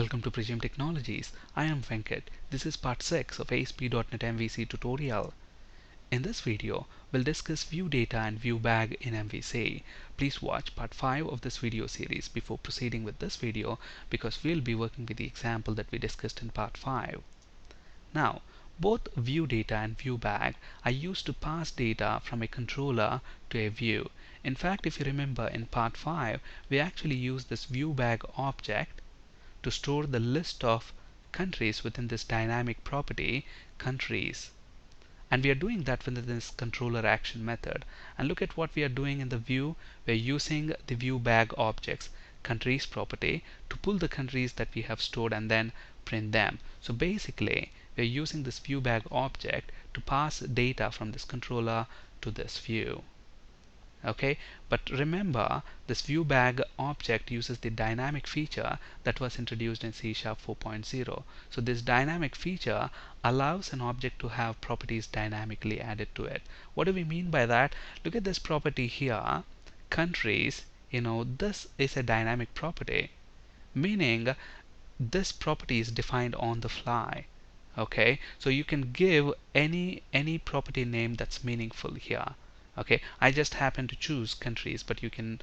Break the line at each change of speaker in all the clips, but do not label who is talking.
Welcome to Presume Technologies. I am Venkat. This is part 6 of ASP.NET MVC tutorial. In this video, we'll discuss ViewData and ViewBag in MVC. Please watch part 5 of this video series before proceeding with this video because we'll be working with the example that we discussed in part 5. Now, both ViewData and ViewBag are used to pass data from a controller to a view. In fact, if you remember in part 5, we actually used this ViewBag object to store the list of countries within this dynamic property, countries. And we are doing that within this controller action method. And look at what we are doing in the view. We're using the ViewBag objects, countries property, to pull the countries that we have stored and then print them. So basically, we're using this ViewBag object to pass data from this controller to this view. Okay, but remember this ViewBag object uses the dynamic feature that was introduced in C# 4.0. So this dynamic feature allows an object to have properties dynamically added to it. What do we mean by that? Look at this property here, countries. This is a dynamic property, meaning this property is defined on the fly. Okay, so you can give any property name that's meaningful here. Okay, I just happen to choose countries, but you can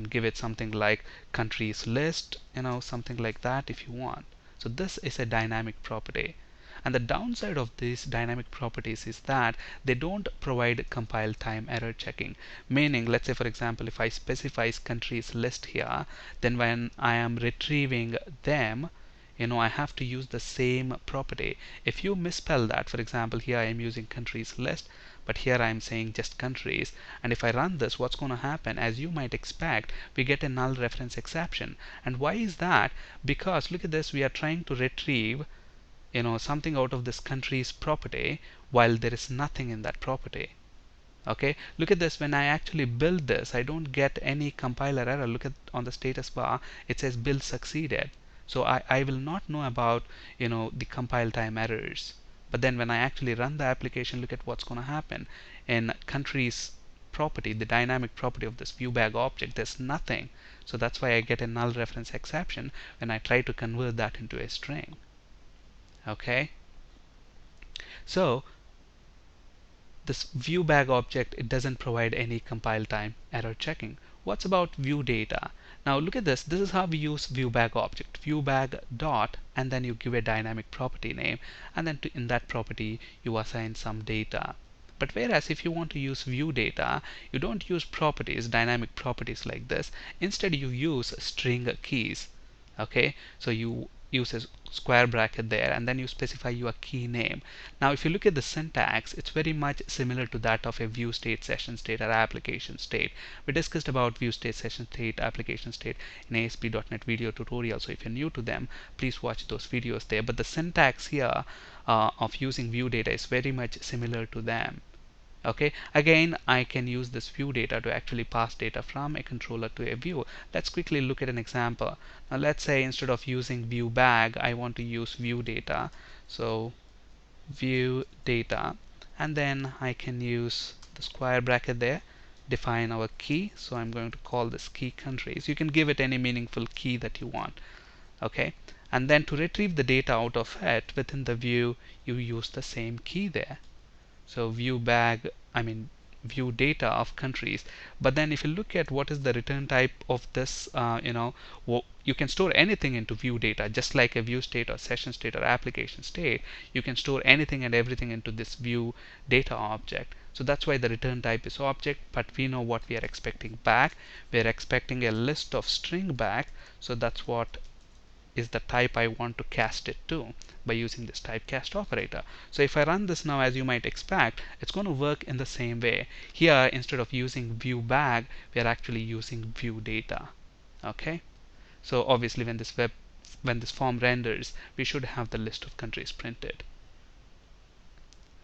give it something like countries list, something like that if you want. So this is a dynamic property. And the downside of these dynamic properties is that they don't provide compile time error checking. Meaning, let's say for example, if I specify countries list here, then when I am retrieving them, I have to use the same property. If you misspell that, for example, here I am using countries list, but here I am saying just countries, and if I run this, what's going to happen? As you might expect, we get a null reference exception. And why is that? Because look at this, we are trying to retrieve something out of this countries property while there is nothing in that property. Okay, look at this, when I actually build this, I don't get any compiler error. Look at on the status bar, it says build succeeded. So I will not know about the compile time errors. But then when I actually run the application, look at what's going to happen. In countries property, the dynamic property of this ViewBag object, there's nothing. So that's why I get a null reference exception when I try to convert that into a string. Okay, so this ViewBag object, it doesn't provide any compile time error checking. What's about ViewData? Now look at this. This is how we use ViewBag object. ViewBag dot, and then you give a dynamic property name, and then in that property you assign some data. But whereas if you want to use ViewData, you don't use properties, dynamic properties like this. Instead you use string keys. Okay, so you use a square bracket there, and then you specify your key name. Now if you look at the syntax, it's very much similar to that of a ViewState, SessionState, or ApplicationState. We discussed about ViewState, SessionState, ApplicationState in ASP.NET video tutorial, so if you're new to them, please watch those videos there. But the syntax here of using ViewData is very much similar to them. Okay, again I can use this ViewData to actually pass data from a controller to a view. Let's quickly look at an example. Now let's say instead of using ViewBag, I want to use ViewData. So ViewData, and then I can use the square bracket there, define our key. So I'm going to call this key countries. You can give it any meaningful key that you want. Okay, and then to retrieve the data out of it within the view, you use the same key there. So ViewData of countries. But then if you look at what is the return type of this, you can store anything into ViewData, just like a ViewState or SessionState or ApplicationState. You can store anything and everything into this ViewData object. So that's why the return type is object, but we know what we are expecting back. We are expecting a list of string back. So that's what is the type I want to cast it to by using this typecast operator. So if I run this now, as you might expect, it's going to work in the same way. Here, instead of using ViewBag, we are actually using ViewData. Okay, so obviously when this form renders, we should have the list of countries printed.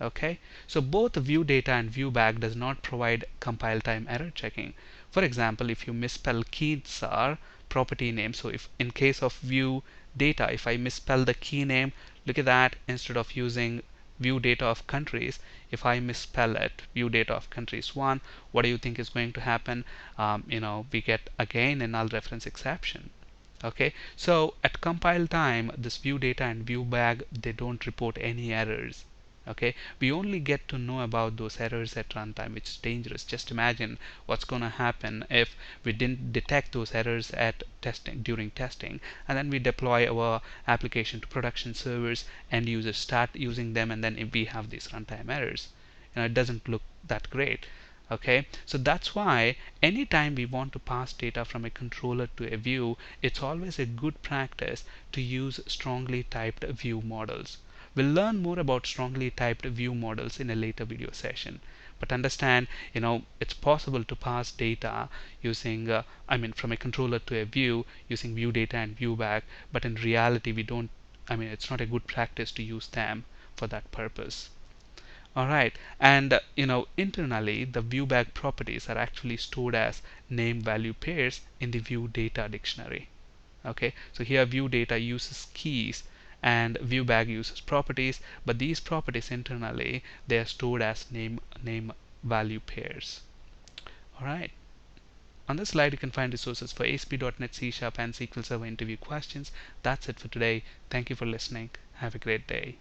Okay, so both ViewData and ViewBag does not provide compile time error checking. For example, if you misspell keys are property name, so if in case of ViewData, if I misspell the key name, look at that, instead of using ViewData of countries, if I misspell it, ViewData of countries 1, what do you think is going to happen? We get again a null reference exception. Okay, so at compile time, this ViewData and ViewBag, they don't report any errors. Okay, we only get to know about those errors at runtime, which is dangerous. Just imagine what's going to happen if we didn't detect those errors at testing, during testing, and then we deploy our application to production servers, and users start using them, and then if we have these runtime errors, it doesn't look that great. Okay, so that's why anytime we want to pass data from a controller to a view, it's always a good practice to use strongly typed view models. We'll learn more about strongly typed view models in a later video session. But understand, it's possible to pass data using, from a controller to a view using ViewData and ViewBag, but in reality, we don't, it's not a good practice to use them for that purpose. Alright, and internally the ViewBag properties are actually stored as name value pairs in the ViewData dictionary. Okay, so here ViewData uses keys and ViewBag uses properties, but these properties internally, they are stored as name value pairs. Alright, on this slide you can find resources for ASP.NET C# and SQL Server interview questions. That's it for today. Thank you for listening. Have a great day.